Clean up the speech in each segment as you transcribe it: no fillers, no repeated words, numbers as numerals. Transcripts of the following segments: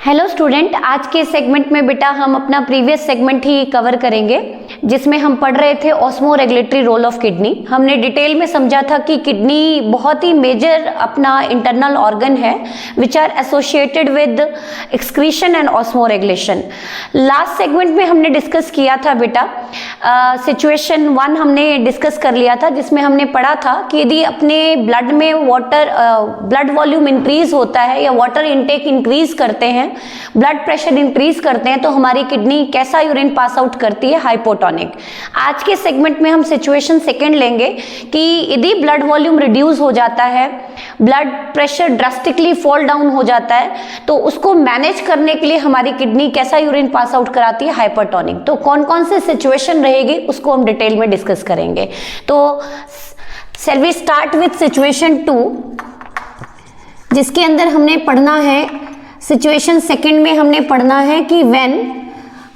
Hello student, आज के segment में बेटा हम अपना प्रीवियस सेगमेंट ही कवर करेंगे जिसमें हम पढ़ रहे थे osmoregulatory role of kidney. हमने डिटेल में समझा था कि किडनी बहुत ही मेजर अपना इंटरनल ऑर्गन है which are associated with excretion and osmoregulation. Last segment में हमने डिस्कस किया था बेटा सिचुएशन 1 हमने डिस्कस कर लिया था जिसमें हमने पढ़ा था कि यदि अपने ब्लड में ब्लड वॉल्यूम इंक्रीज होता है या वाटर इनटेक इंक्रीज करते हैं, ब्लड प्रेशर इंक्रीज करते हैं तो हमारी किडनी कैसा यूरिन पास आउट करती है, हाइपोटोनिक। आज के सेगमेंट में हम सिचुएशन सेकंड लेंगे कि यदि ब्लड वॉल्यूम रिड्यूस हो जाता है, blood pressure drastically fall down हो जाता है, तो उसको मैनेज करने के लिए हमारी किडनी कैसा यूरिन पास आउट कराती है, हाइपरटोनिक। तो कौन कौन से सिचुएशन रहेगी उसको हम डिटेल में डिस्कस करेंगे। तो shall we start with situation 2 जिसके अंदर हमने पढ़ना है, सिचुएशन सेकंड में हमने पढ़ना है कि when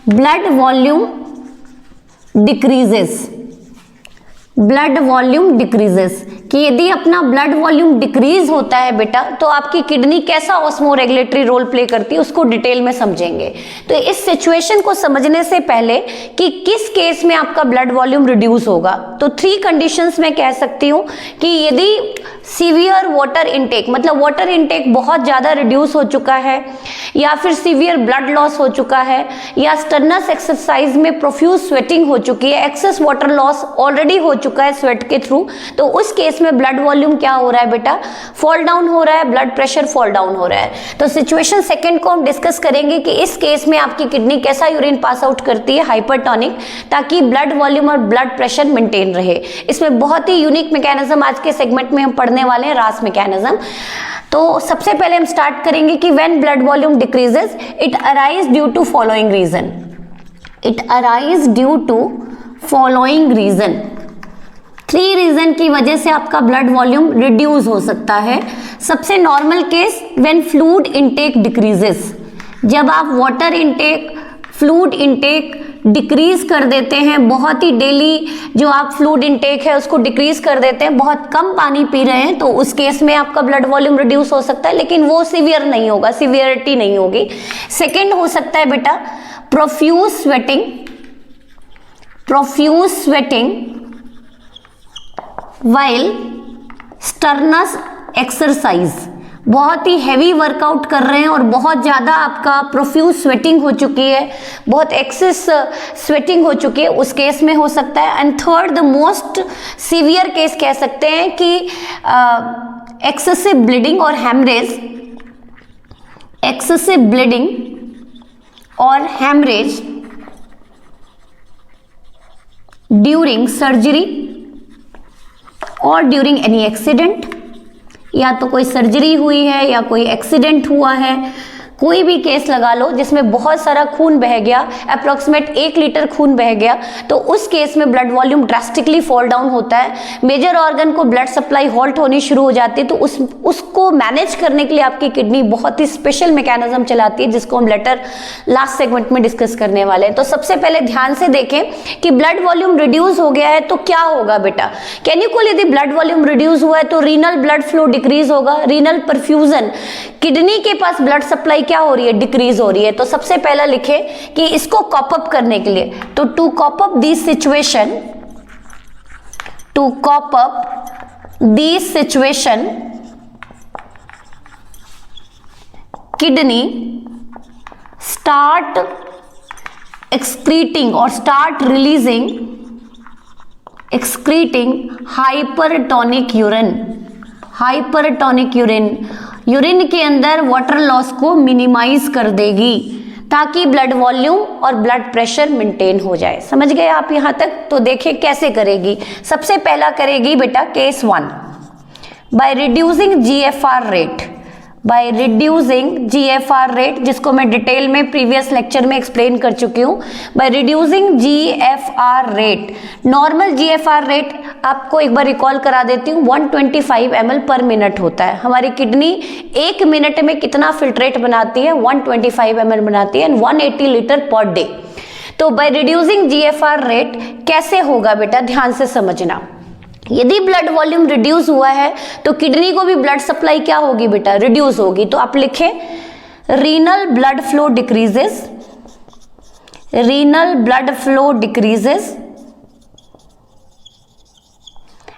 blood volume decreases, blood volume decreases, कि यदि अपना ब्लड वॉल्यूम डिक्रीज होता है बेटा तो आपकी किडनी कैसा ऑस्मो रेगुलेटरी रोल प्ले करती है उसको डिटेल में समझेंगे। तो इस सिचुएशन को समझने से पहले कि किस केस में आपका ब्लड वॉल्यूम रिड्यूस होगा, तो 3 कंडीशंस में कह सकती हूँ कि यदि सीवियर वाटर इनटेक, मतलब वाटर इनटेक बहुत ज्यादा रिड्यूस हो चुका है, या फिर सीवियर ब्लड लॉस हो चुका है, या स्टर्नस एक्सरसाइज में प्रोफ्यूज स्वेटिंग हो चुकी है, एक्सेस वाटर लॉस ऑलरेडी हो चुका है स्वेट के थ्रू, तो उस केस में ब्लड वॉल्यूम क्या हो रहा है बेटा, फॉल डाउन हो रहा है, ब्लड प्रेशर फॉल डाउन हो रहा है। तो सिचुएशन सेकंड को हम डिस्कस करेंगे कि इस केस में आपकी किडनी कैसा यूरिन पास आउट करती है, हाइपरटोनिक, ताकि ब्लड वॉल्यूम और ब्लड प्रेशर मेंटेन रहे। इसमें बहुत ही यूनिक मैकेनिज्म आज के सेगमेंट में हम पढ़ने वाले हैं, रास मैकेनिज्म। तो सबसे पहले हम स्टार्ट करेंगे कि when blood volume decreases it arise due to following reason, it arise due to following reason. 3 reason की वजह से आपका ब्लड वॉल्यूम रिड्यूस हो सकता है। सबसे normal case when fluid intake decreases, जब आप water intake, fluid intake decrease कर देते हैं, बहुत ही डेली जो आप फ्लूइड इनटेक है उसको डिक्रीज कर देते हैं, बहुत कम पानी पी रहे हैं, तो उस केस में आपका ब्लड वॉल्यूम रिड्यूस हो सकता है, लेकिन वो सीवियर नहीं होगा, सीवियरिटी नहीं होगी। सेकेंड हो सकता है बेटा profuse sweating, profuse sweating while Stearns exercise, बहुत ही हैवी वर्कआउट कर रहे हैं और बहुत ज़्यादा आपका प्रोफ्यूज स्वेटिंग हो चुकी है, बहुत एक्सेस स्वेटिंग हो चुकी है, उस केस में हो सकता है। And third the most severe case कह सकते हैं कि एक्सेसिव ब्लीडिंग और हैमरेज, एक्सेसिव ब्लीडिंग और हैमरेज ड्यूरिंग सर्जरी और ड्यूरिंग एनी एक्सीडेंट, या तो कोई सर्जरी हुई है या कोई एक्सीडेंट हुआ है, कोई भी केस लगा लो जिसमें बहुत सारा खून बह गया, अप्रोक्सीमेट 1 लीटर खून बह गया, तो उस केस में blood volume drastically fall down होता है, मेजर ऑर्गन को ब्लड सप्लाई हॉल्ट होनी शुरू हो जाती है। तो उसको मैनेज करने के लिए आपकी किडनी बहुत ही स्पेशल मैकेनिज्म चलाती है जिसको हम लेटर लास्ट सेगमेंट में डिस्कस करने वाले हैं। तो सबसे पहले ध्यान से देखें कि ब्लड वॉल्यूम रिड्यूस हो गया है तो क्या होगा बेटा। कैनिकुल यदि ब्लड वॉल्यूम रिड्यूस हुआ है तो रीनल ब्लड फ्लो डिक्रीज होगा, रीनल परफ्यूजन, किडनी के पास ब्लड सप्लाई क्या हो रही है, डिक्रीज हो रही है। तो सबसे पहला लिखे कि इसको कॉप अप करने के लिए, तो to cope up this situation, to cope up this situation kidney start excreting और start releasing, excreting hypertonic urine, hypertonic urine, urine के अंदर वाटर लॉस को मिनिमाइज कर देगी ताकि ब्लड वॉल्यूम और ब्लड प्रेशर मेंटेन हो जाए। समझ गए आप यहां तक। तो देखिए कैसे करेगी। सबसे पहला करेगी बेटा case 1 by reducing GFR rate, by reducing GFR rate, जिसको मैं डिटेल में प्रीवियस लेक्चर में एक्सप्लेन कर चुकी हूँ। By reducing GFR rate, normal GFR rate आपको एक बार रिकॉल करा देती हूँ, 125 ml पर मिनट होता है। हमारी किडनी 1 मिनट में कितना फिल्ट्रेट बनाती है, 125 ml बनाती है, 180 लीटर पर डे। तो बाय रिड्यूसिंग जीएफआर रेट कैसे होगा बेटा, ध्यान से समझना। यदि ब्लड वॉल्यूम रिड्यूस हुआ है तो किडनी को भी ब्लड सप्लाई क्या होगी बेटा, रिड्यूस होगी। तो आप लिखें renal blood flow decreases, renal blood flow decreases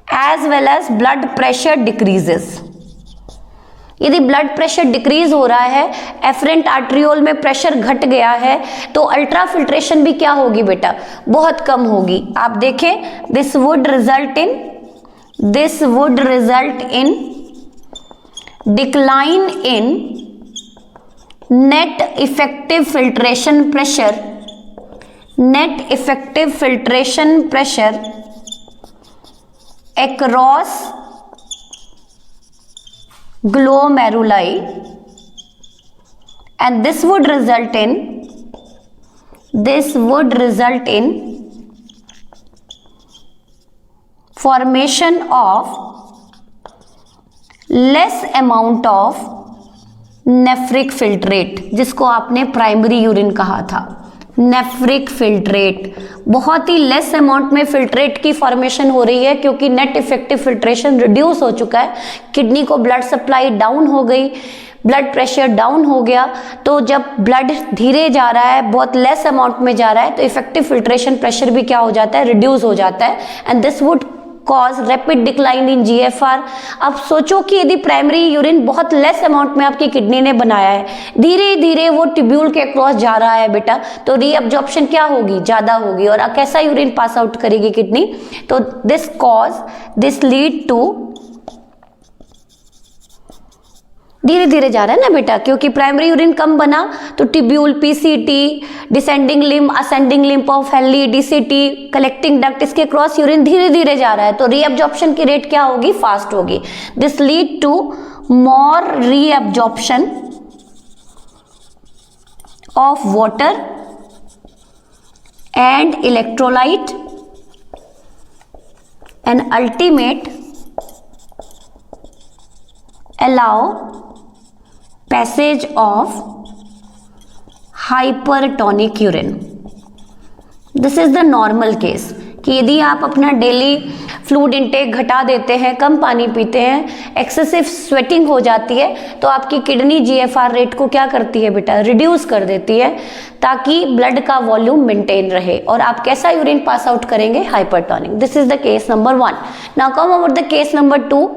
as well as blood pressure decreases. यदि ब्लड प्रेशर डिक्रीज हो रहा है, एफरेंट आर्ट्रियोल में प्रेशर घट गया है, तो अल्ट्रा फिल्ट्रेशन भी क्या होगी बेटा, बहुत कम होगी. आप देखें, this would result in decline in net effective filtration pressure across glomeruli, and this would result in formation of less amount of nephric filtrate, जिसको आपने प्राइमरी यूरिन कहा था. नेफ्रिक फिल्ट्रेट, बहुत ही लेस अमाउंट में फिल्ट्रेट की formation हो रही है क्योंकि नेट इफेक्टिव फिल्ट्रेशन रिड्यूस हो चुका है. किडनी को ब्लड सप्लाई डाउन हो गई, ब्लड प्रेशर डाउन हो गया, तो जब ब्लड धीरे जा रहा है, बहुत लेस अमाउंट में जा रहा है, तो इफेक्टिव फिल्ट्रेशन प्रेशर भी क्या हो जाता है, रिड्यूस हो जाता है. And this would cause rapid decline in GFR. अब सोचो कि यदि प्राइमरी यूरिन बहुत लेस अमाउंट में आपकी किडनी ने बनाया है, धीरे धीरे वो ट्यूब्यूल के क्रॉस जा रहा है बेटा, तो रीअब्जॉर्प्शन क्या होगी, ज्यादा होगी, और कैसा यूरिन पास आउट करेगी किडनी. तो दिस लीड टू, धीरे धीरे जा रहा है ना बेटा, क्योंकि प्राइमरी यूरिन कम बना तो tubule, PCT, descending limb, ascending limb of Henley, DCT, collecting duct, इसके क्रॉस यूरिन धीरे धीरे जा रहा है, तो रीअब्जॉर्प्शन की रेट क्या होगी, फास्ट होगी. This lead to more reabsorption of water and electrolyte and ultimate allow passage of hypertonic urine. This is the normal case कि यदि आप अपना डेली फ्लूइड इनटेक घटा देते हैं, कम पानी पीते हैं, एक्सेसिव स्वेटिंग हो जाती है, तो आपकी किडनी GFR रेट को क्या करती है बेटा, रिड्यूस कर देती है, ताकि ब्लड का वॉल्यूम मेंटेन रहे और आप कैसा यूरिन पास आउट करेंगे, hypertonic. This is the case number 1. Now come over the case number 2.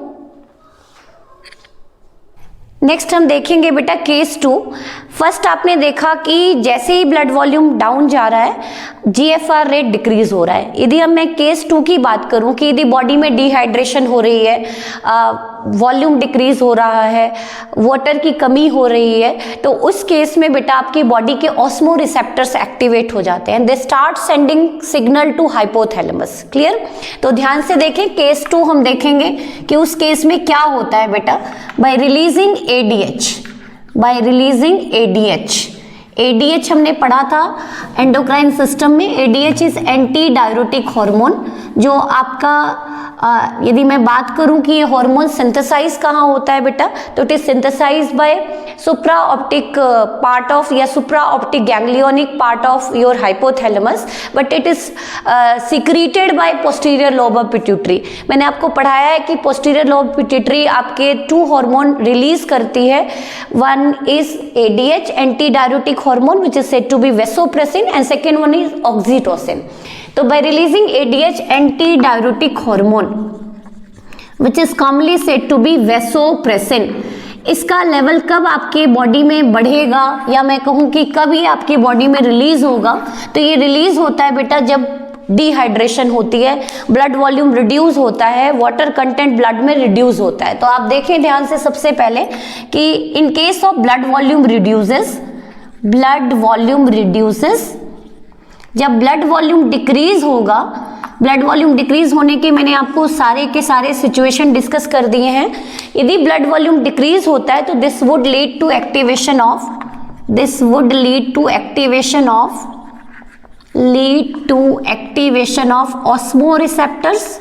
Next हम देखेंगे बेटा केस 2. फर्स्ट आपने देखा कि जैसे ही ब्लड वॉल्यूम डाउन जा रहा है, GFR रेट डिक्रीज हो रहा है. यदि हम मैं केस 2 की बात करूं कि यदि बॉडी में डिहाइड्रेशन हो रही है, वॉल्यूम डिक्रीज हो रहा है, वाटर की कमी हो रही है, तो उस केस में बेटा आपकी बॉडी के ऑस्मो रिसेप्टर्स एक्टिवेट हो जाते हैं. They start sending signal to hypothalamus. Clear? तो ध्यान से देखें, केस 2 हम देखेंगे कि उस केस में क्या होता है बेटा. बाय रिलीजिंग ADH हमने पढ़ा था एंडोक्राइन सिस्टम में. ADH is anti diuretic hormone, जो आपका यदि मैं बात करूं कि ये हार्मोन सिंथेसाइज कहाँ होता है बेटा, तो it is synthesise by supra optic part of या supra optic ganglionic part of your hypothalamus, but it is secreted by posterior lobe of pituitary. मैंने आपको पढ़ाया है कि पोस्टीरियर लोब पिट्यूटरी आपके 2 हार्मोन रिलीज करती है. One is ADH anti diuretic hormone which is said to be vasopressin, and second one is oxytocin. तो by releasing ADH anti-diuretic hormone which is commonly said to be vasopressin, इसका level कब आपके body में बढ़ेगा, या मैं कहूँ कि कब ये आपकी बॉडी में रिलीज होगा, तो ये रिलीज होता है बेटा जब डिहाइड्रेशन होती है, ब्लड वॉल्यूम रिड्यूस होता है, वाटर कंटेंट ब्लड में रिड्यूस होता है. तो आप देखें ध्यान से सबसे पहले कि in case of blood volume reduces, जब ब्लड वॉल्यूम डिक्रीज होगा, ब्लड वॉल्यूम डिक्रीज होने के मैंने आपको सारे के सारे सिचुएशन डिस्कस कर दिए हैं. यदि ब्लड वॉल्यूम डिक्रीज होता है तो this would lead to activation of osmoreceptors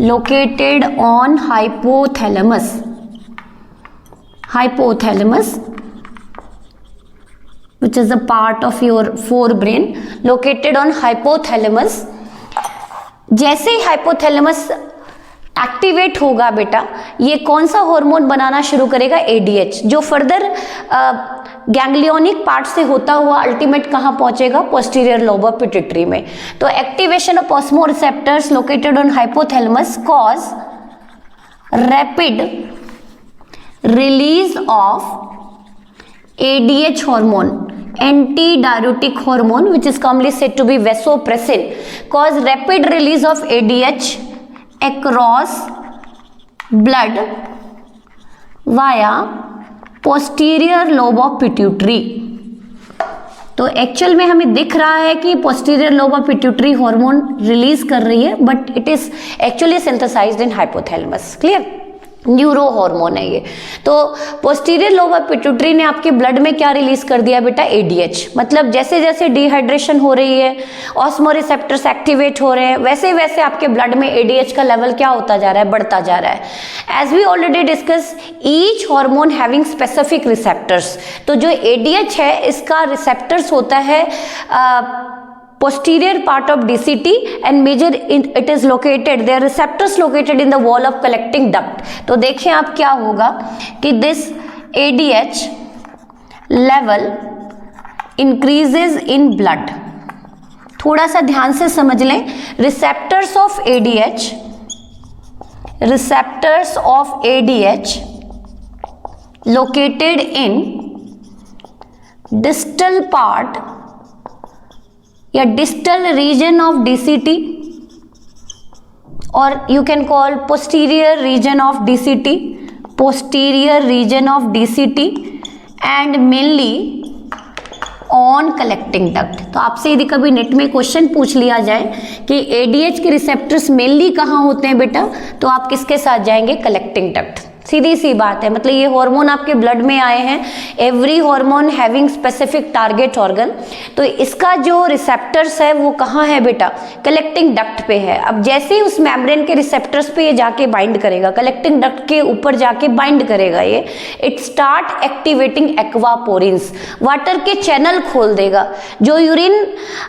located on hypothalamus. which is a part of your forebrain located on hypothalamus. जैसे ही हाइपोथैलेमस एक्टिवेट होगा बेटा, ये कौन सा हार्मोन बनाना शुरू करेगा? ADH, जो फर्दर गैंग्लियोनिक पार्ट से होता हुआ अल्टीमेट कहाँ पहुंचेगा? पोस्टीरियर लोब ऑफ पिट्यूटरी में. तो activation of osmoreceptors located on hypothalamus cause rapid release of ADH hormone, antidiuretic hormone, which is commonly said to be vasopressin, cause rapid release of ADH across blood via posterior lobe of pituitary. तो actual में हमें दिख रहा है कि posterior lobe of pituitary hormone release कर रही है, but it is actually synthesised in hypothalamus. Clear? Neurohormone है ये. तो पोस्टीरियर लोब ऑफ पिट्यूटरी ने आपके ब्लड में क्या रिलीज कर दिया बेटा? ADH. मतलब जैसे जैसे डिहाइड्रेशन हो रही है, ऑस्मोरिसेप्टर्स एक्टिवेट हो रहे हैं, वैसे वैसे आपके ब्लड में ADH का लेवल क्या होता जा रहा है? बढ़ता जा रहा है. As we already discuss, each hormone having specific receptors. तो जो ADH है इसका रिसेप्टर्स होता है posterior part of DCT and major it is located, their receptors located in the wall of collecting duct. तो देखें आप क्या होगा कि this ADH level increases in blood. थोड़ा सा ध्यान से समझ लें. receptors of ADH located in distal part या डिस्टल रीजन ऑफ DCT, और you can call posterior reason of DCT, posterior reason of DCT and mainly on collecting duct. तो आपसे यदि कभी नेट में क्वेश्चन पूछ लिया जाए कि ADH के रिसेप्टर्स मेनली कहाँ होते हैं बेटा, तो आप किसके साथ जाएंगे? Collecting duct. सीधी सी बात है. मतलब ये हार्मोन आपके ब्लड में आए हैं, every hormone having specific target organ. तो इसका जो रिसेप्टर्स है वो कहाँ है बेटा? कलेक्टिंग डक्ट पे है. अब जैसे ही उस मेम्ब्रेन के रिसेप्टर्स पे ये जाके बाइंड करेगा, कलेक्टिंग डक्ट के ऊपर जाके बाइंड करेगा ये, it start activating aquaporins, water के चैनल खोल देगा. जो यूरिन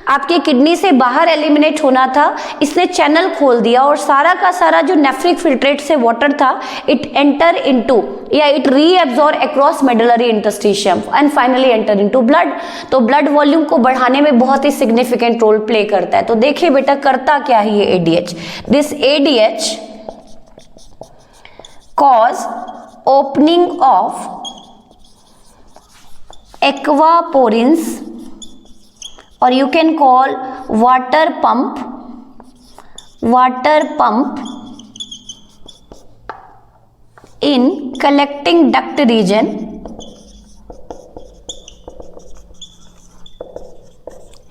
आपके किडनी से बाहर एलिमिनेट होना था, इसने चैनल खोल दिया और सारा का सारा जो नेफ्रिक फिल्ट्रेट से वाटर था, इट एंटर into या it reabsorb across medullary interstitium and finally enter into blood. तो ब्लड वॉल्यूम को बढ़ाने में बहुत ही सिग्निफिकेंट रोल प्ले करता है. तो देखिए बेटा करता क्या है ये ADH. This ADH cause opening of aquaporins or you can call water pump in collecting duct region,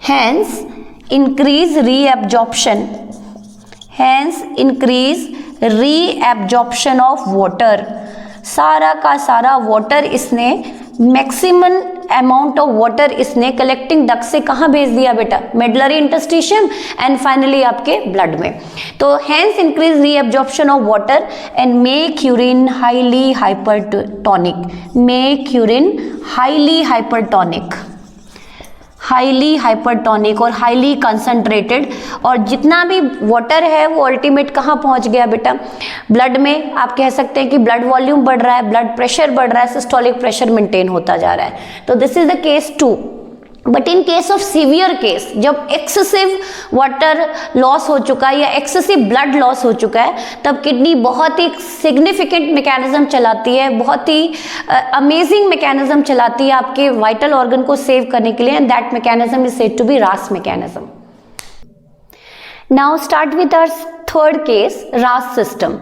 hence increase reabsorption of water. सारा का सारा वाटर इसने, मैक्सिमम अमाउंट ऑफ वाटर इसने कलेक्टिंग डक्ट से कहाँ भेज दिया बेटा? मेडुलरी इंटरस्टिशियम एंड फाइनली आपके ब्लड में. तो hence increase reabsorption of water and make urine highly hypertonic और हाईली कंसंट्रेटेड. और जितना भी वाटर है वो अल्टीमेट कहाँ पहुंच गया बेटा? ब्लड में. आप कह सकते हैं कि ब्लड वॉल्यूम बढ़ रहा है, ब्लड प्रेशर बढ़ रहा है, सिस्टोलिक प्रेशर मेंटेन होता जा रहा है. तो this is the case 2. But in case of severe case, जब एक्सेसिव वाटर लॉस हो चुका है या एक्सेसिव ब्लड लॉस हो चुका है, तब किडनी बहुत ही सिग्निफिकेंट मैकेनिज्म चलाती है, बहुत ही अमेजिंग मैकेनिज्म चलाती है आपके वाइटल ऑर्गन को सेव करने के लिए, and that mechanism is said to be RAAS mechanism. Now start with our third case, RAAS system.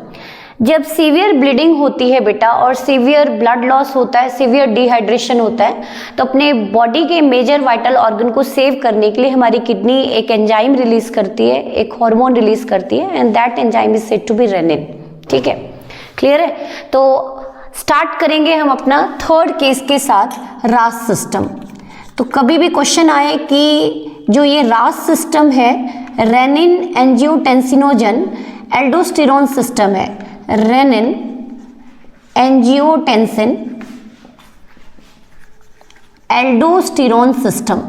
जब सीवियर ब्लीडिंग होती है बेटा और सीवियर ब्लड लॉस होता है, सीवियर डिहाइड्रेशन होता है, तो अपने बॉडी के मेजर वाइटल ऑर्गन को सेव करने के लिए हमारी किडनी एक एंजाइम रिलीज करती है, एक हार्मोन रिलीज करती है, and that enzyme is said to be renin. ठीक है, क्लियर है? तो स्टार्ट करेंगे हम अपना थर्ड केस के साथ, रास सिस्टम. तो कभी भी क्वेश्चन आए कि जो ये रास सिस्टम है, रेनिन एंजियोटेंसिनोजन एल्डोस्टेरोन सिस्टम है, renin angiotensin aldosterone system.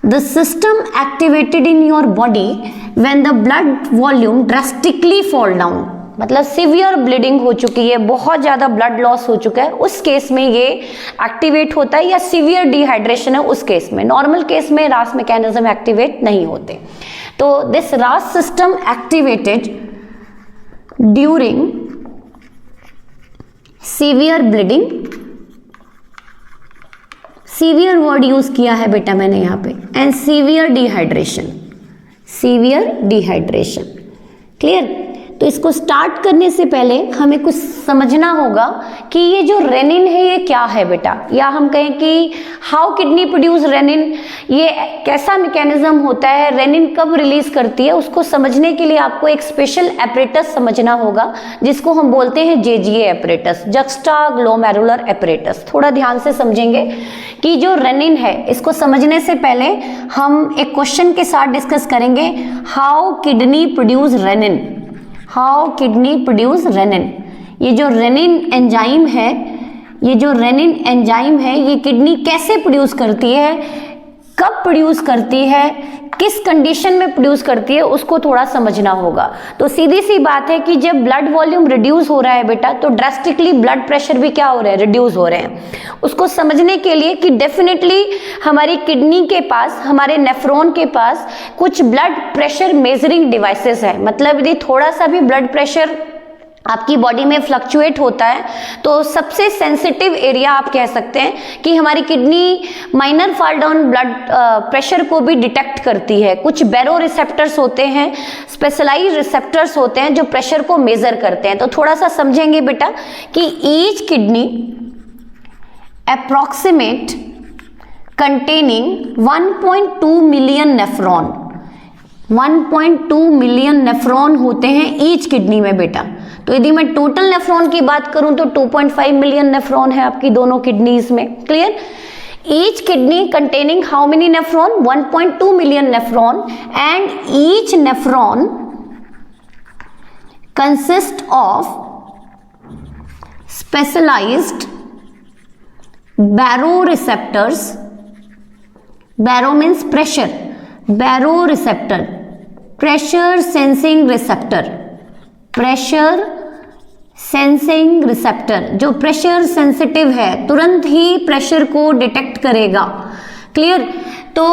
The system activated in your body when the blood volume drastically fall down. मतलब सीवियर ब्लीडिंग हो चुकी है, बहुत ज़्यादा ब्लड लॉस हो चुका है, उस केस में ये एक्टिवेट होता है, या सीवियर डिहाइड्रेशन है उस केस में। नॉर्मल केस में रास मैकेनिज्म एक्टिवेट नहीं होते। तो दिस रास system activated during severe bleeding, severe word use किया है बेटा मैंने यहाँ पे, and severe dehydration, severe dehydration. Clear? तो इसको स्टार्ट करने से पहले हमें कुछ समझना होगा कि ये जो रेनिन है ये क्या है बेटा, या हम कहें कि हाउ किडनी प्रोड्यूस रेनिन, ये कैसा मैकेनिज्म होता है, रेनिन कब रिलीज करती है, उसको समझने के लिए आपको एक स्पेशल एपरेटस समझना होगा जिसको हम बोलते हैं JGA apparatus, juxta glomerular apparatus. थोड़ा ध्यान से समझेंगे कि जो रेनिन है, इसको समझने से पहले हम एक क्वेश्चन के साथ डिस्कस करेंगे, how kidney produce renin, how kidney produce renin. ये जो रेनिन एंजाइम है, ये जो रेनिन एंजाइम है, ये किडनी कैसे प्रोड्यूस करती है, कब प्रोड्यूस करती है, किस कंडीशन में प्रोड्यूस करती है, उसको थोड़ा समझना होगा। तो सीधी सी बात है कि जब ब्लड वॉल्यूम रिड्यूस हो रहा है बेटा, तो ड्रास्टिकली ब्लड प्रेशर भी क्या हो रहे हैं, रिड्यूस हो रहे हैं। उसको समझने के लिए कि डेफिनेटली हमारी किडनी के पास, हमारे नेफ्रॉन के पास कुछ ब्लड प्रेशर मेजरिंग डिवाइसेस है। मतलब यदि थोड़ा सा भी ब्लड प्रेशर आपकी बॉडी में फ्लक्चुएट होता है तो सबसे सेंसिटिव एरिया आप कह सकते हैं कि हमारी kidney minor fall down blood pressure को भी डिटेक्ट करती है। कुछ बैरो रिसेप्टर्स होते हैं, स्पेशलाइज्ड रिसेप्टर्स होते हैं जो प्रेशर को मेजर करते हैं। तो थोड़ा सा समझेंगे बेटा कि each kidney approximate containing 1.2 million nephron, 1.2 million nephron होते हैं ईच किडनी में बेटा। तो यदि मैं टोटल नेफ्रॉन की बात करूं तो 2.5 मिलियन नेफ्रॉन है आपकी दोनों किडनीज में। Clear? Each kidney containing how many nephron, 1.2 million nephron, and each nephron consist of specialized baro receptors, baro means pressure, baro receptor, pressure sensing receptor, pressure sensing receptor, जो pressure sensitive है, तुरंत ही pressure को detect करेगा। Clear? तो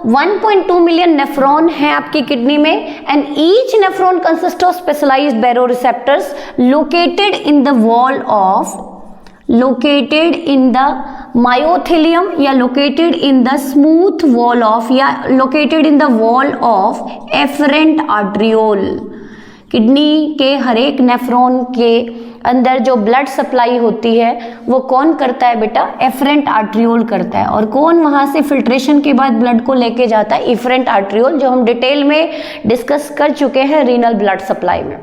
1.2 million nephron है आपकी kidney में, and each nephron consist of specialized baro receptors located in the wall of, located in the myotelium या located in the smooth wall of, या located in the wall of efferent arteriole। Kidney के हर एक nephron के अंदर जो blood supply होती है वो कौन करता है बेटा, एफरेंट आर्ट्रियोल करता है। और कौन वहां से फिल्ट्रेशन के बाद ब्लड को लेके जाता है, इफरेंट आर्ट्रियोल, जो हम डिटेल में डिस्कस कर चुके हैं रीनल ब्लड सप्लाई में।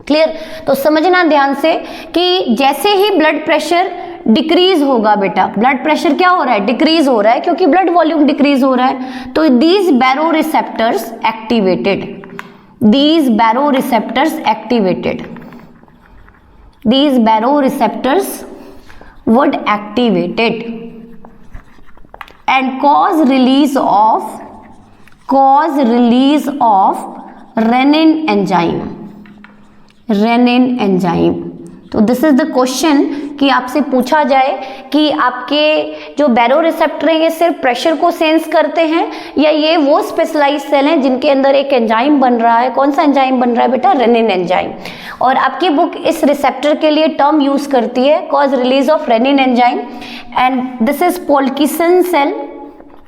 क्लियर? तो समझना ध्यान से कि जैसे ही ब्लड प्रेशर डिक्रीज होगा बेटा, ब्लड प्रेशर क्या हो रहा है, डिक्रीज हो रहा है, क्योंकि ब्लड वॉल्यूम डिक्रीज हो रहा है। तो these baro receptors activated, these baroreceptors activated, these baroreceptors would activated and cause release of renin enzyme, renin enzyme। तो दिस इज द क्वेश्चन कि आपसे पूछा जाए कि आपके जो बैरो रिसेप्टर हैं ये सिर्फ प्रेशर को सेंस करते हैं, या ये वो स्पेशलाइज सेल हैं जिनके अंदर एक एंजाइम बन रहा है। कौन सा एंजाइम बन रहा है बेटा, रेनिन एंजाइम। और आपकी बुक इस रिसेप्टर के लिए टर्म यूज करती है, cause release of renin enzyme, and this is polkissen cell,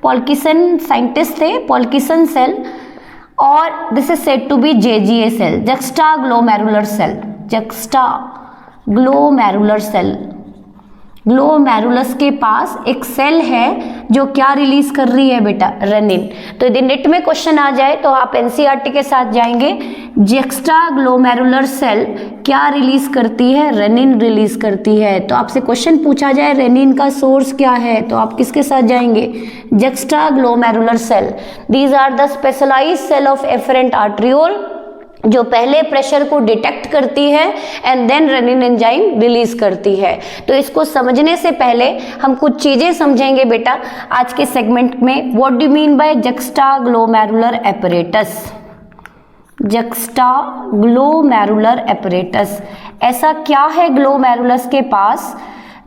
polkissen scientist थे, पॉल्किसन सेल, और this is said to be JGA cell, juxtaglomerular cell, juxtaglomerular cell. Glomerulus के पास एक cell है जो क्या रिलीज कर रही है बेटा, रेनिन। तो यदि नेट में क्वेश्चन आ जाए तो आप एनसीईआरटी के साथ जाएंगे, जेक्स्ट्रा ग्लोमेरुलर सेल क्या रिलीज करती है, रेनिन रिलीज करती है। तो आपसे क्वेश्चन पूछा जाए रेनिन का सोर्स क्या है, तो आप किसके साथ जाएंगे, juxtaglomerular cell. These are the specialised cell of afferent arteriole जो पहले प्रेशर को डिटेक्ट करती है and then renin enzyme release करती है। तो इसको समझने से पहले हम कुछ चीजें समझेंगे बेटा आज के सेगमेंट में। What do mean by juxtaglomerular apparatus? Juxtaglomerular apparatus, ऐसा क्या है ग्लोमेरुलस के पास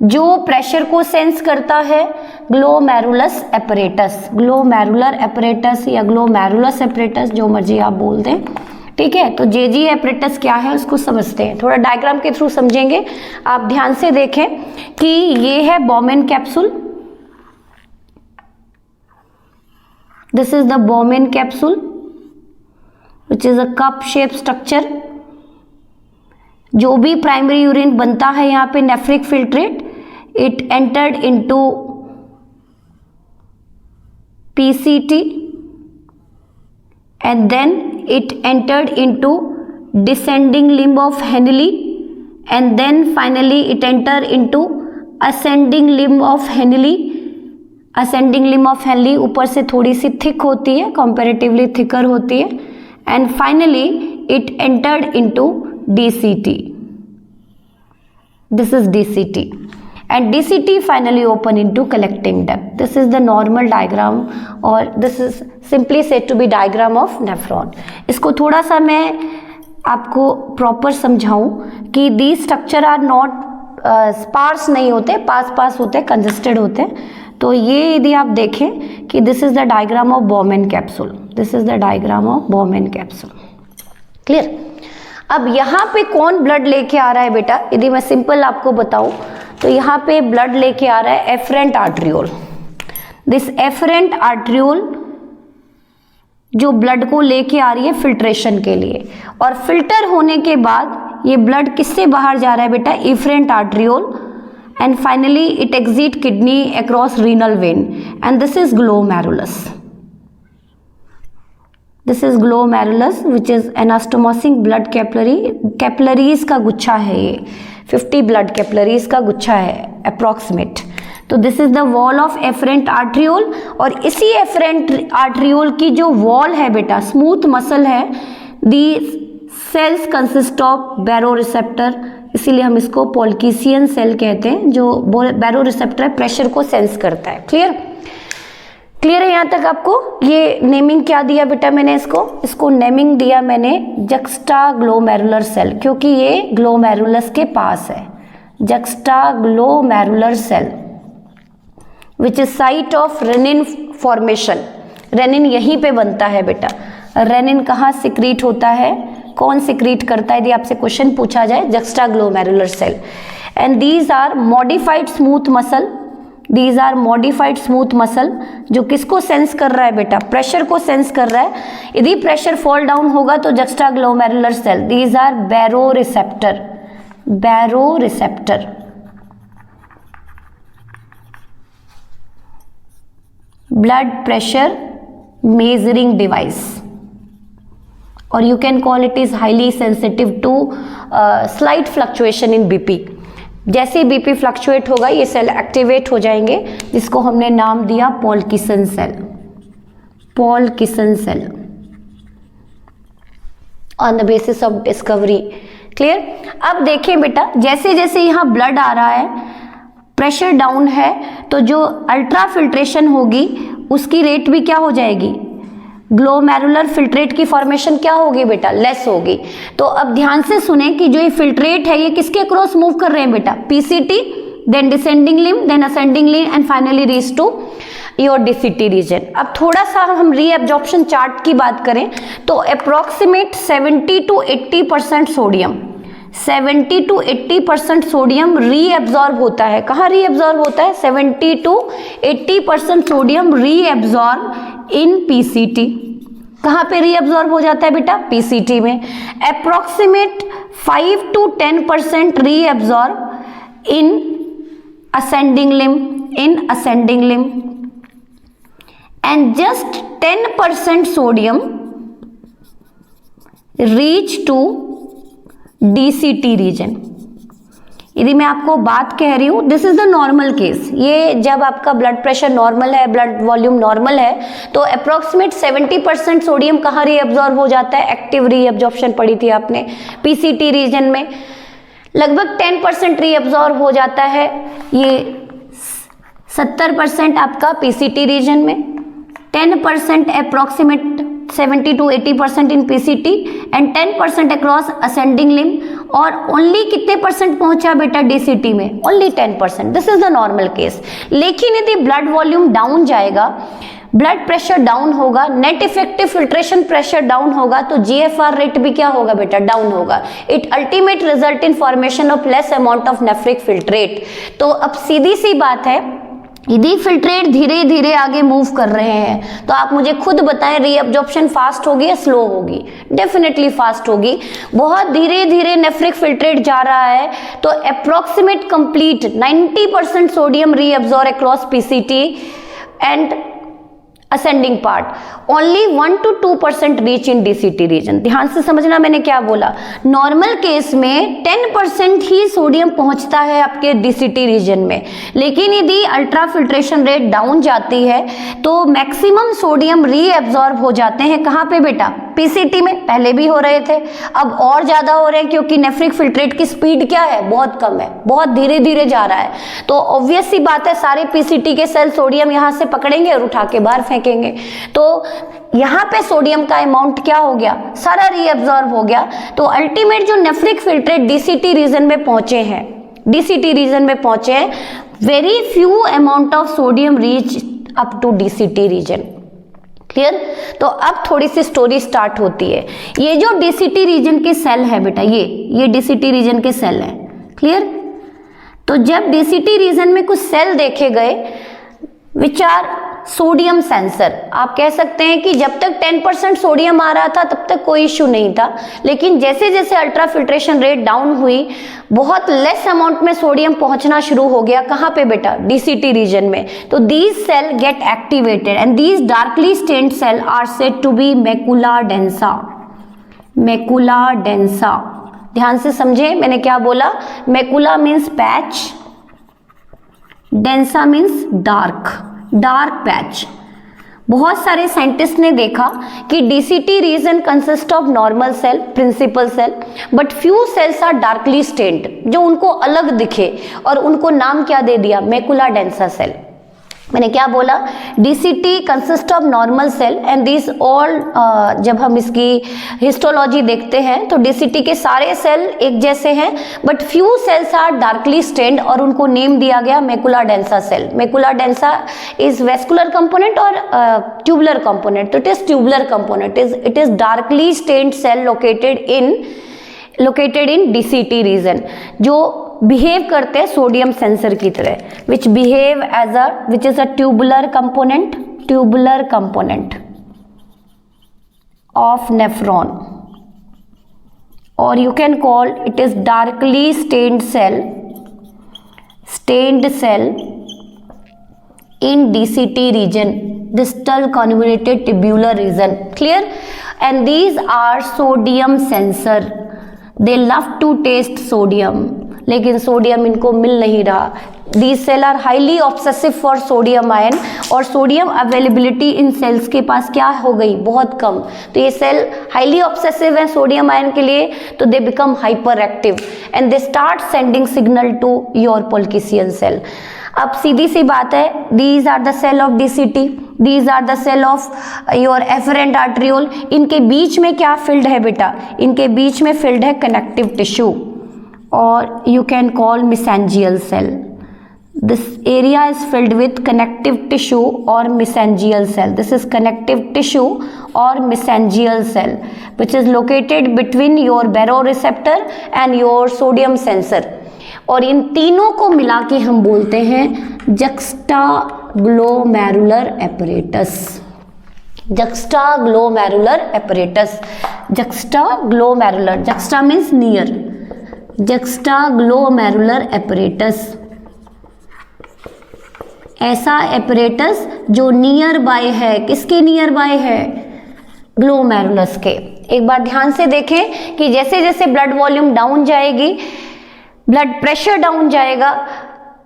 जो प्रेशर को सेंस करता है? ग्लोमेरुलस एपरेटस, ग्लोमेरुलर एपरेटस या ग्लोमेरुलस एपरेटस, जो मर्जी आप बोल दें, ठीक है। तो जेजी एपरेटस क्या है उसको समझते हैं, थोड़ा डायग्राम के थ्रू समझेंगे। आप ध्यान से देखें कि ये है Bowman capsule, this is the Bowman capsule which is a cup shape structure. जो भी प्राइमरी यूरिन बनता है यहाँ पे nephric filtrate, it entered into PCT and then it entered into descending limb of Henle and then finally it entered into ascending limb of Henle। ascending limb of Henle ऊपर से थोड़ी सी thick होती है, comparatively thicker होती है, and finally it entered into DCT, this is DCT, and DCT finally open into collecting duct। this is the normal diagram or this is simply said to be diagram of nephron। इसको थोड़ा सा मैं आपको proper समझाऊं कि these structure are not sparse नहीं होते, पास होते, congested होते। तो ये यदि आप देखें कि this is the diagram of Bowman capsule, this is the diagram of Bowman capsule, clear। अब यहाँ पे कौन ब्लड लेके आ रहा है बेटा, यदि मैं सिंपल आपको बताऊं तो यहाँ पे ब्लड लेके आ रहा है afferent arteriole. This afferent arteriole जो ब्लड को लेके आ रही है फिल्ट्रेशन के लिए, और फिल्टर होने के बाद ये ब्लड किससे बाहर जा रहा है बेटा? Efferent arteriole, and finally it exit kidney across renal vein, and this is glomerulus. This is glomerulus which is anastomosing blood capillary, capillaries का गुच्छा है ये, 50 ब्लड कैपिलरीज का गुच्छा है अप्रॉक्सीमेट। तो this is the wall of afferent arteriole, और इसी एफरेंट आर्ट्रियोल की जो वॉल है बेटा, स्मूथ मसल है, the cells consist of baroreceptor, इसीलिए हम इसको पोल्किसियन सेल कहते हैं, जो बैरो रिसेप्टर प्रेशर को सेंस करता है। क्लियर है यहाँ तक आपको? ये नेमिंग क्या दिया बेटा मैंने इसको नेमिंग दिया मैंने जक्स्टाग्लोमेरुलर सेल, क्योंकि ये ग्लोमेरुलस के पास है। Juxtaglomerular cell which is site of renin formation. Renin यहीं पे बनता है बेटा। रेनिन कहाँ सिक्रीट होता है, कौन सिक्रीट करता है, यदि आपसे क्वेश्चन पूछा जाए, juxtaglomerular cell. And these are modified smooth muscle, these are modified smooth muscle, जो किसको सेंस कर रहा है बेटा? प्रेशर को सेंस कर रहा है। यदि प्रेशर फॉल डाउन होगा तो juxtaglomerular cell, these are baroreceptor, baroreceptor. Blood pressure measuring device, और you can call it is highly sensitive to slight fluctuation in BP. जैसे बीपी फ्लक्चुएट होगा ये सेल एक्टिवेट हो जाएंगे, जिसको हमने नाम दिया polkissen cell, polkissen cell, on the basis of discovery. Clear? अब देखें बेटा, जैसे जैसे यहाँ ब्लड आ रहा है, प्रेशर डाउन है, तो जो अल्ट्रा फिल्ट्रेशन होगी उसकी रेट भी क्या हो जाएगी? ग्लोमेरुलर फिल्ट्रेट की फॉर्मेशन क्या होगी बेटा? लेस होगी। तो अब ध्यान से सुने कि जो ये फिल्ट्रेट है ये किसके क्रॉस मूव कर रहे हैं बेटा? PCT, then descending limb, then ascending limb, and finally reach to your DCT region. अब थोड़ा सा हम रीएब्जॉर्प्शन चार्ट की बात करें तो approximate 70 to 80% sodium, 70 to 80% sodium reabsorb होता है। कहाँ रीएब्जॉर्ब होता है? 70 to 80% sodium reabsorb in PCT. कहाँ पे रीअब्जॉर्ब हो जाता है बेटा? पीसीटी में। Approximate 5 to 10% reabsorb in ascending limb, in ascending limb, and just 10% sodium reach to DCT region. यदि मैं आपको बात कह रही हूँ, this is the normal case, ये जब आपका ब्लड प्रेशर नॉर्मल है, ब्लड वॉल्यूम नॉर्मल है, तो अप्रोक्सीमेट 70% सोडियम कहाँ रीअब्जॉर्ब हो जाता है, एक्टिव रीअब्जॉर्प्शन पढ़ी थी आपने पीसीटी रीजन में, लगभग 10% रीअब्जॉर्ब हो जाता है, ये 70% आपका पीसीटी रीजन में, 10% approximate 70 to 80% in PCT and 10% across ascending limb, और ओनली कितने परसेंट पहुंचा बेटा डीसीटी में, only 10%, this is the normal case. लेकिन यदि ब्लड वॉल्यूम डाउन जाएगा, ब्लड प्रेशर डाउन होगा, net effective filtration pressure down होगा, तो जीएफआर रेट भी क्या होगा बेटा, डाउन होगा। It ultimate result in formation of less amount of nephric filtrate. तो अब सीधी सी बात है, यदि फिल्ट्रेट धीरे धीरे आगे मूव कर रहे हैं, तो आप मुझे खुद बताएं रीअब्जॉर्प्शन फास्ट होगी या स्लो होगी, डेफिनेटली फास्ट होगी। बहुत धीरे धीरे नेफ्रिक फिल्ट्रेट जा रहा है, तो approximate complete 90% sodium reabsorb across PCT and ascending part, only 1 to 2% reach in DCT region. ध्यान से समझना मैंने क्या बोला, नॉर्मल केस में 10% ही सोडियम पहुंचता है आपके डीसीटी रीजन में, लेकिन यदि अल्ट्रा फिल्ट्रेशन रेट डाउन जाती है तो मैक्सिमम सोडियम रीअब्जॉर्ब हो जाते हैं कहाँ पे बेटा, पीसीटी में। पहले भी हो रहे थे, अब और ज्यादा हो रहे हैं, क्योंकि नेफ्रिक फिल्ट्रेट की स्पीड क्या है, बहुत कम है, बहुत धीरे धीरे जा रहा है। तो ऑब्वियस सी बात है, सारे पीसीटी के सेल सोडियम यहाँ से पकड़ेंगे और उठा के बाहर फेंकेंगे, तो यहाँ पे सोडियम का अमाउंट क्या हो गया, सारा रीअब्जॉर्ब हो गया। तो अल्टीमेट जो नेफ्रिक फिल्ट्रेट डीसीटी रीजन में पहुंचे हैं, डीसीटी रीजन में पहुंचे हैं, very few amount of sodium reach up to DCT region. Clear. तो अब थोड़ी सी स्टोरी स्टार्ट होती है। ये जो डीसीटी रीजन के सेल है बेटा, ये डीसीटी रीजन के सेल है। क्लियर। तो जब डीसीटी रीजन में कुछ सेल देखे गए विच आर सोडियम सेंसर, आप कह सकते हैं कि जब तक 10% सोडियम आ रहा था तब तक कोई इश्यू नहीं था, लेकिन जैसे जैसे अल्ट्रा फिल्ट्रेशन रेट डाउन हुई, बहुत लेस अमाउंट में सोडियम पहुंचना शुरू हो गया। कहाँ पे बेटा, डीसीटी रीजन में। तो these cell get activated and these darkly stained cell are said to be macula densa. Macula densa, ध्यान से समझे मैंने क्या बोला। Macula means patch, densa means dark, dark patch. बहुत सारे साइंटिस्ट ने देखा कि DCT region consist of normal cell, principal cell, but few cells are darkly stained, जो उनको अलग दिखे, और उनको नाम क्या दे दिया, मैकुला डेंसा सेल। मैंने क्या बोला, DCT consist of normal cell and this all, जब हम इसकी हिस्टोलॉजी देखते हैं तो डीसीटी के सारे सेल एक जैसे हैं, but few cells are darkly stained, और उनको नेम दिया गया macula densa cell. Macula densa is vascular component और ट्यूबुलर कंपोनेंट। तो it is tubular component, it is darkly stained cell located in DCT region, जो बिहेव करते हैं sodium sensor की तरह, which behave as a, which is a tubular component of nephron, और you can call it is darkly stained cell in DCT region, distal convoluted tubular region. Clear? And these are sodium sensor. They love to taste sodium, लेकिन sodium इनको मिल नहीं रहा। These cells are highly obsessive for sodium ion, और sodium availability in cells के पास क्या हो गई, बहुत कम। तो ये सेल हाईली ऑब्सेसिव है सोडियम आयन के लिए, तो they become hyper active and they start sending signal to your polkissen cell. अब सीधी सी बात है, these are the cell of DCT, these are the cell of your afferent arteriole. इनके बीच में क्या फिल्ड है बेटा, इनके बीच में फिल्ड है कनेक्टिव टिश्यू, और you can call mesangial cell. This area is filled with connective tissue or mesangial cell. This is connective tissue or mesangial cell, which is located between your baroreceptor and your sodium sensor. और इन तीनों को मिला के हम बोलते हैं juxtaglomerular apparatus. Juxtaglomerular apparatus. Juxtaglomerular. Juxta means near. Juxtaglomerular apparatus, ऐसा apparatus जो नियर बाय है, किसके नियर बाय है, ग्लोमेरुलस के। एक बार ध्यान से देखें कि जैसे जैसे ब्लड वॉल्यूम डाउन जाएगी, ब्लड प्रेशर डाउन जाएगा,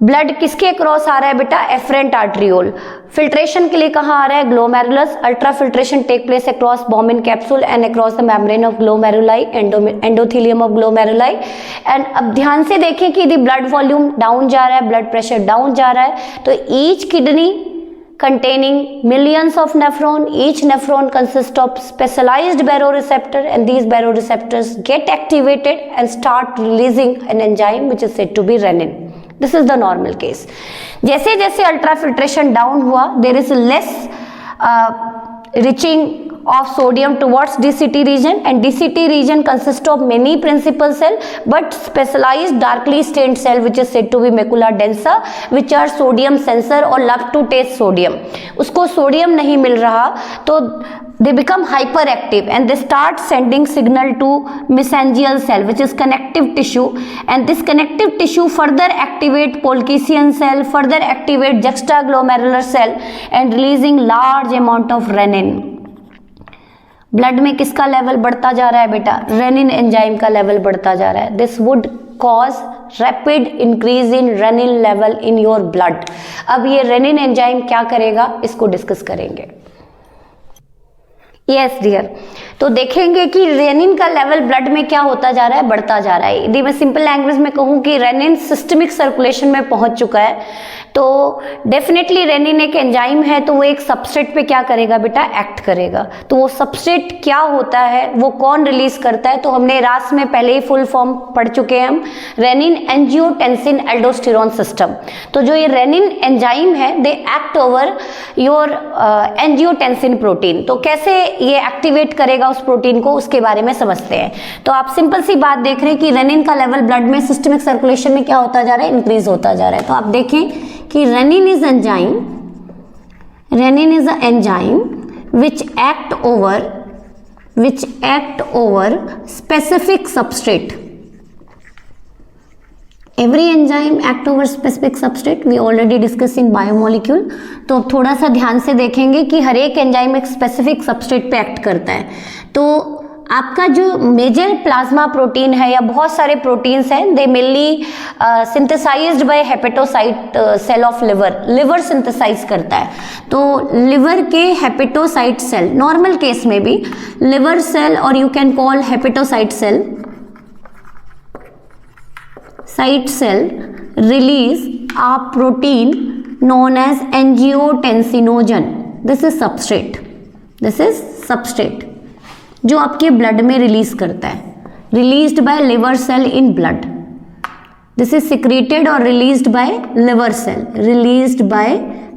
ब्लड किसके क्रॉस आ रहा है बेटा, एफरेंट आर्ट्रियोल। फिल्ट्रेशन के लिए कहाँ आ रहा है, glomerulus. Ultra filtration take place across Bowman capsule and across the membrane of glomeruli, endothelium of glomeruli. And अब ध्यान से देखें कि यदि ब्लड वॉल्यूम डाउन जा रहा है, ब्लड प्रेशर डाउन जा रहा है, तो each kidney containing millions of nephron, each nephron consists of specialized baroreceptor, and these baroreceptors get activated and start releasing an enzyme which is said to be renin. This is the normal case. जैसे जैसे ultrafiltration down हुआ, there is less reaching of sodium towards DCT region, and DCT region consists of many principal cell but specialized darkly stained cell which is said to be macula densa, which are sodium sensor or love to taste sodium. उसको sodium नहीं मिल रहा तो they become hyperactive and they start sending signal to mesangial cell which is connective tissue, and this connective tissue further activate Purkinje cell, further activate juxtaglomerular cell and releasing large amount of renin. Blood में किसका level बढ़ता जा रहा है बेटा, rennin enzyme का level बढ़ता जा रहा है। This would cause rapid increase in renin level in your blood. अब ये रेनिन एंजाइम क्या करेगा, इसको डिस्कस करेंगे। यस डियर, तो देखेंगे कि रेनिन का लेवल ब्लड में क्या होता जा रहा है, बढ़ता जा रहा है। यदि मैं सिंपल लैंग्वेज में कहूँ कि रेनिन सिस्टमिक सर्कुलेशन में पहुंच चुका है, तो डेफिनेटली रेनिन एक एंजाइम है, तो वो एक सबस्ट्रेट पे क्या करेगा बेटा, एक्ट करेगा। तो वो सबस्ट्रेट क्या होता है, वो कौन रिलीज करता है, तो हमने रास में पहले ही फुल फॉर्म पढ़ चुके हैं हम, रेनिन एंजियोटेंसिन एल्डोस्टेरोन सिस्टम। तो जो ये रेनिन एंजाइम है, they act over your angiotensin protein. तो कैसे ये एक्टिवेट करेगा उस प्रोटीन को, उसके बारे में समझते हैं। तो आप सिंपल सी बात देख रहे हैं कि रेनिन का लेवल ब्लड में सिस्टमिक सर्कुलेशन में क्या होता जा रहा है, इंक्रीज होता जा रहा है। तो आप देखें कि renin is a enzyme which act over specific substrate. Every enzyme act over specific substrate, we already discussed in biomolecule. तो थोड़ा सा ध्यान से देखेंगे कि हर एक एंजाइम एक स्पेसिफिक सबस्ट्रेट पे एक्ट करता है। तो आपका जो मेजर प्लाज्मा प्रोटीन है या बहुत सारे प्रोटीन्स हैं, they mainly synthesized by hepatocyte cell of liver synthesize करता है। तो लिवर के हेपेटोसाइट सेल, नॉर्मल केस में भी लिवर सेल और you can call hepatocyte cell, site cell release a protein known as angiotensinogen. This is substrate जो आपके blood में रिलीज करता है, released by liver cell in blood. This is secreted और released by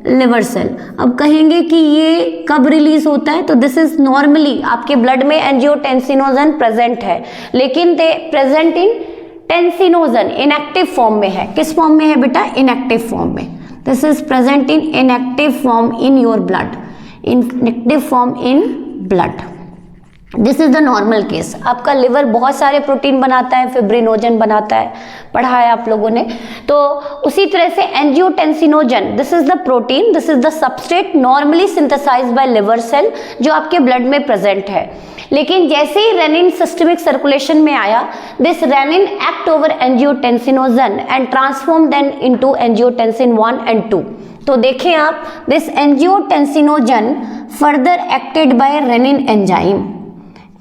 liver cell. अब कहेंगे कि ये कब रिलीज होता है, तो दिस इज नॉर्मली आपके ब्लड में एंजियोटेंसिनोजन प्रेजेंट है, लेकिन they present in tensinogen inactive form में है। किस फॉर्म में है बेटा, इनएक्टिव फॉर्म में। This is present in inactive form in your blood, inactive form in blood. This is the normal case. आपका लिवर बहुत सारे प्रोटीन बनाता है, फिब्रिनोजन बनाता है, पढ़ा है आप लोगों ने। तो उसी तरह से angiotensinogen, this is the protein, this is the substrate normally synthesized by liver cell जो आपके ब्लड में प्रेजेंट है। लेकिन जैसे ही रेनिन सिस्टमिक सर्कुलेशन में आया, this renin act over angiotensinogen and transform then into angiotensin 1 and 2। तो देखें आप, this angiotensinogen further acted by renin enzyme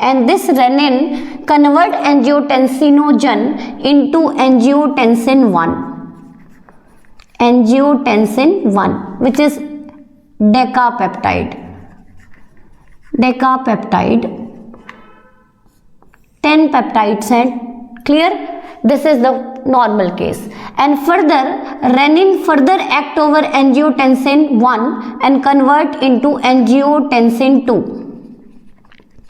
and this renin convert angiotensinogen into angiotensin 1 which is decapeptide 10 peptides हैं, clear? This is the normal case, and further renin further act over angiotensin 1 and convert into angiotensin 2.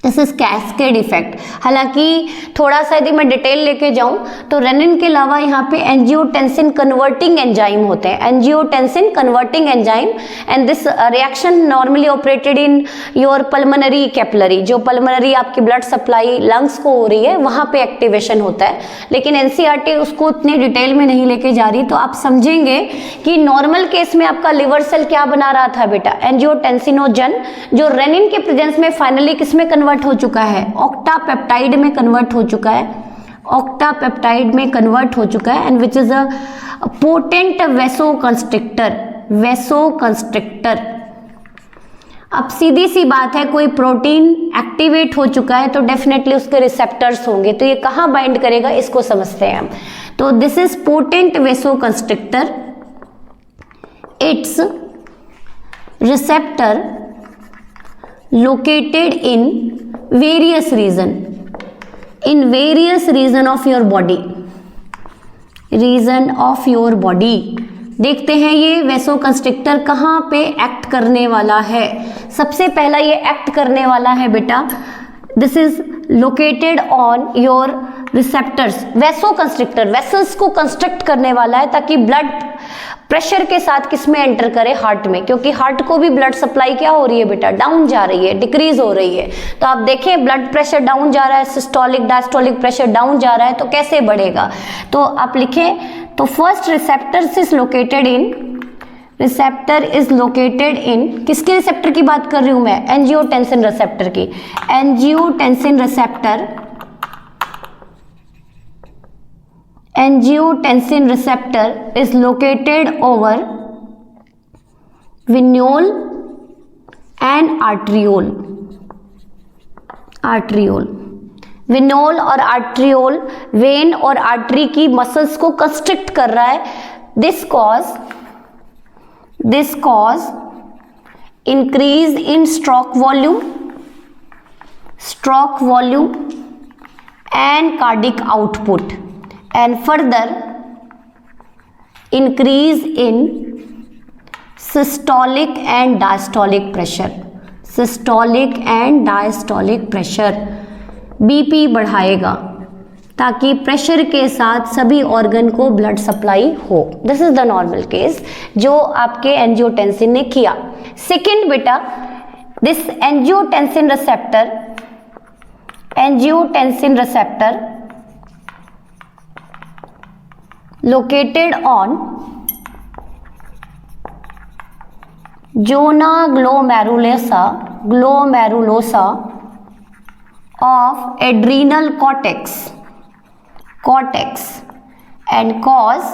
This is cascade effect. हालांकि थोड़ा सा यदि मैं detail लेके जाऊं तो rennin के अलावा यहाँ पे एंजियोटेंसिन कन्वर्टिंग एंजाइम होते हैं, angiotensin converting enzyme, and this reaction normally operated in your pulmonary capillary. जो पल्मोनरी आपकी ब्लड सप्लाई लंग्स को हो रही है, वहां पे एक्टिवेशन होता है। लेकिन एनसीईआरटी उसको उतने डिटेल में नहीं लेके जा रही। तो आप समझेंगे कि नॉर्मल केस में आपका लिवर सेल क्या बना रहा था बेटा, एंजियोटेंसिनोजन, जो रेनिन के प्रेजेंस में फाइनली किस में कन्वर्ट हो चुका है, ऑक्टापेप्टाइड में कन्वर्ट हो चुका है। ऑक्टापेप्टाइड में कन्वर्ट हो चुका है and which is a potent vasoconstrictor. अब सीधी सी बात है, कोई प्रोटीन एक्टिवेट हो चुका है तो डेफिनेटली उसके रिसेप्टर्स होंगे, तो ये कहाँ बाइंड करेगा इसको समझते हैं हम। तो this is potent vasoconstrictor, its receptor located in various region of your body। देखते हैं ये वेसोकंस्ट्रिक्टर कहाँ पे एक्ट करने वाला है। सबसे पहला ये एक्ट करने वाला है बेटा, this is located on your receptors. Vasoconstrictor vessels को कंस्ट्रक्ट करने वाला है ताकि ब्लड प्रेशर के साथ किस में एंटर करे, हार्ट में, क्योंकि हार्ट को भी ब्लड सप्लाई क्या हो रही है बेटा, डाउन जा रही है, डिक्रीज हो रही है। तो आप देखें ब्लड प्रेशर डाउन जा रहा है, सिस्टोलिक डायस्टोलिक प्रेशर डाउन जा रहा है, तो कैसे बढ़ेगा। तो आप लिखें, तो first receptor is located in किसके रिसेप्टर की बात कर रही हूं मैं, एंजियोटेंसिन रिसेप्टर की। Angiotensin receptor is located over venule and arteriole। विनोल और आर्ट्रियोल, वेन और आर्टरी की मसल्स को कंस्ट्रिक्ट कर रहा है। This cause increase in stroke volume and cardiac output and further increase in systolic and diastolic pressure। BP बढ़ाएगा ताकि pressure के साथ सभी ऑर्गन को ब्लड सप्लाई हो। This is the normal case जो आपके एंजियोटेंसिन ने किया। सेकेंड बेटा, this angiotensin receptor located on zona glomerulosa of adrenal cortex and cause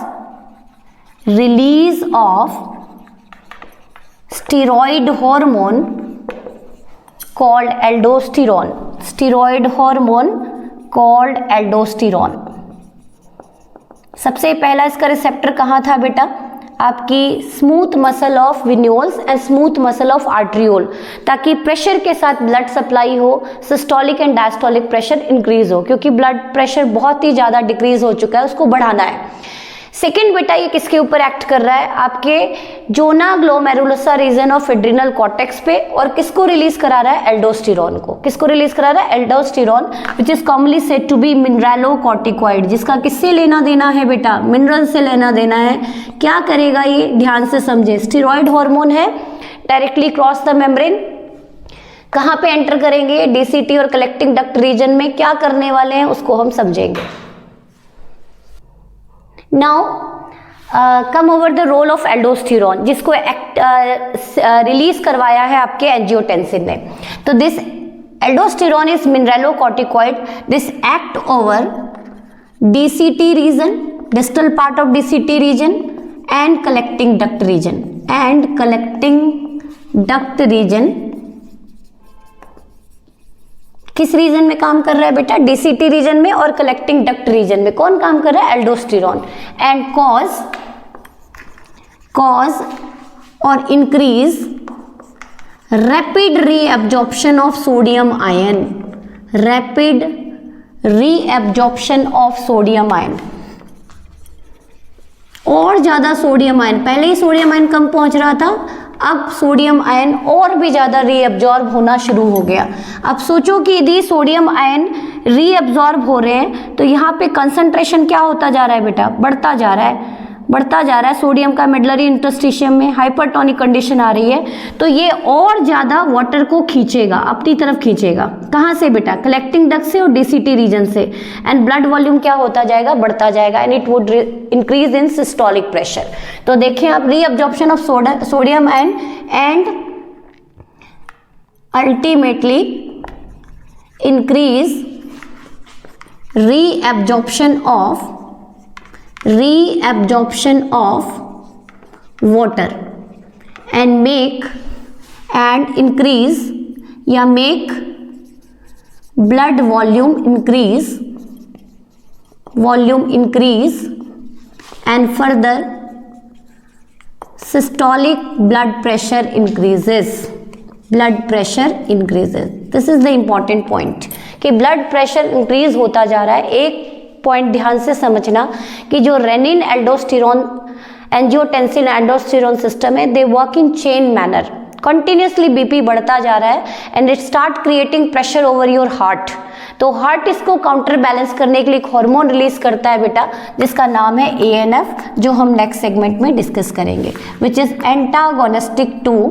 release of steroid hormone called aldosterone। सबसे पहला इसका रिसेप्टर कहाँ था बेटा, आपकी smooth muscle of venules and smooth muscle of arteriole, ताकि प्रेशर के साथ ब्लड सप्लाई हो, systolic and diastolic pressure increase हो, क्योंकि ब्लड प्रेशर बहुत ही ज्यादा डिक्रीज हो चुका है, उसको बढ़ाना है। सेकेंड बेटा, ये किसके ऊपर एक्ट कर रहा है, आपके zona glomerulosa region of adrenal cortex पे, और किसको रिलीज करा रहा है, एल्डोस्टेरॉन को। किसको रिलीज करा रहा है, aldosterone, which is commonly said to be mineralocorticoid, जिसका किससे लेना देना है बेटा, मिनरल से लेना देना है। क्या करेगा ये, ध्यान से समझे, स्टीरॉयड हार्मोन है, डायरेक्टली क्रॉस द मेम्ब्रेन, कहाँ पे एंटर करेंगे, डीसीटी और कलेक्टिंग डक्ट रीजन में। क्या करने वाले हैं उसको हम समझेंगे। Now come over the role of aldosterone, जिसको रिलीज करवाया है आपके एंजियोटेंसिन ने। तो this aldosterone is mineralocorticoid, this act over DCT region, distal part of DCT region and collecting duct region. किस रीजन में काम कर रहा है बेटा, डीसीटी रीजन में और कलेक्टिंग डक्ट रीजन में। कौन काम कर रहा है, एल्डोस्टेरॉन। एंड कॉज और increase rapid reabsorption of sodium ion, और ज्यादा सोडियम आयन, पहले ही सोडियम आयन कम पहुंच रहा था, अब सोडियम आयन और भी ज्यादा रीअब्जॉर्ब होना शुरू हो गया। अब सोचो कि यदि सोडियम आयन रीअब्जॉर्ब हो रहे हैं तो यहाँ पे कंसंट्रेशन क्या होता जा रहा है बेटा, बढ़ता जा रहा है सोडियम का मेडलरी इंटरस्टिशियम में हाइपरटोनिक कंडीशन आ रही है, तो ये और ज्यादा वाटर को खींचेगा, अपनी तरफ खींचेगा। कहाँ से बेटा, कलेक्टिंग डक्ट से और डीसीटी रीजन से। एंड ब्लड वॉल्यूम क्या होता जाएगा, बढ़ता जाएगा, and it would increase in systolic pressure. तो देखें आप, reabsorption of sodium ion and ultimately increase reabsorption of water and increase या make blood volume increase and further systolic blood pressure increases. This is the important point कि blood pressure increase होता जा रहा है. एक पॉइंट ध्यान से समझना कि जो renin, aldosterone, angiotensin, aldosterone system है, they work in chain manner. Continuously BP बढ़ता जा रहा है and it start creating pressure over your heart. तो हार्ट इसको काउंटर बैलेंस करने के लिए एक हार्मोन रिलीज करता है बेटा, जिसका नाम है ANF, जो हम नेक्स्ट सेगमेंट में डिस्कस करेंगे, विच इज एंटागोनिस्टिक टू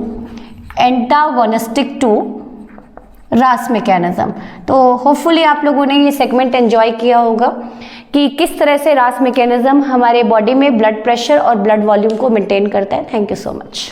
रास मैकेनिज्म. तो होपफुली आप लोगों ने ये सेगमेंट एंजॉय किया होगा कि किस तरह से रास मैकेनिज्म हमारे बॉडी में ब्लड प्रेशर और ब्लड वॉल्यूम को मेंटेन करता है. Thank you so much.